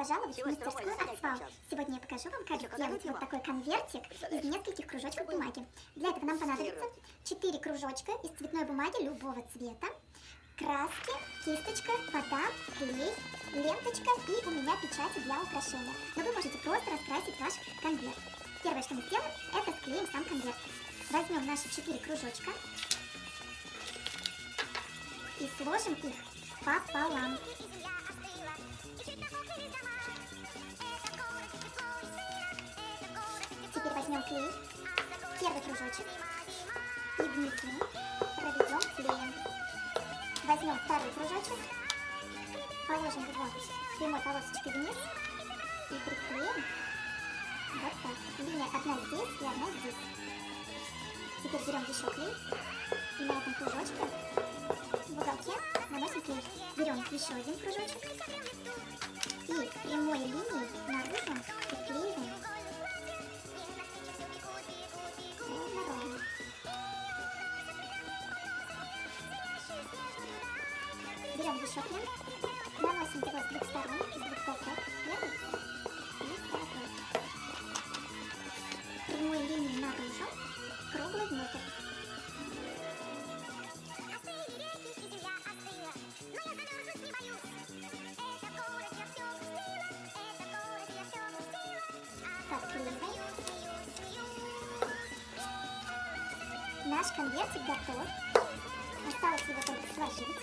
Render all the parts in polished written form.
пожаловать в мастерскую Артвал. Сегодня я покажу вам, как сделать вот такой конвертик из нескольких кружочков бумаги. Для этого нам понадобится 4 кружочка из цветной бумаги любого цвета, краски, кисточка, вода, клей, ленточка и у меня печати для украшения. Но вы можете просто раскрасить ваш конверт. Первое, что мы сделаем, это склеим сам конверт. Возьмем наши 4 кружочка и сложим их пополам. Теперь возьмем клей, первый кружочек, и внизу проведем клеем. Возьмем второй кружочек, положим его прямой полосочкой вниз и приклеим вот так. Линия одна здесь и одна здесь. Теперь берем еще клей и на этом кружочке в уголке наносим клей. Берем еще один кружочек и прямой линией наружу приклеиваем ровно. Берем еще клей, наносим его с двух сторон, с двух боков, первый и второй. Прямой линией наружу, круглой внутрь. Подклеиваем. Наш конвертик готов. Осталось его только сложить.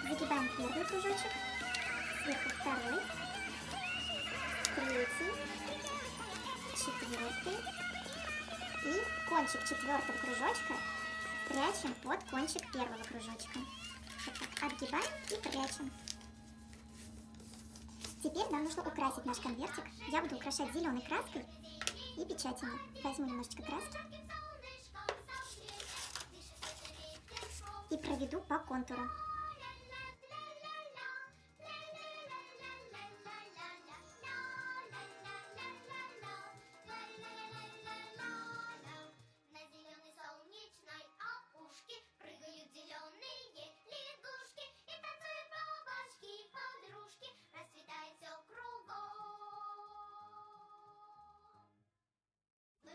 Загибаем первый кружочек, сверху второй, третий, четвертый и кончик четвертого кружочка прячем под кончик первого кружочка. Вот так отгибаем и прячем. Теперь нам нужно украсить наш конвертик. Я буду украшать зеленой краской и печатями. Возьму немножечко краски и проведу по контуру.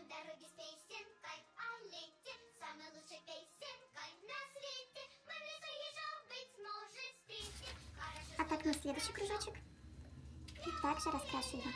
Дороги с песенкой о лете, самой лучшей песенкой на свете. Мы в лесу еще, быть может, встретим. Отогну следующий кружочек и также раскрашу его.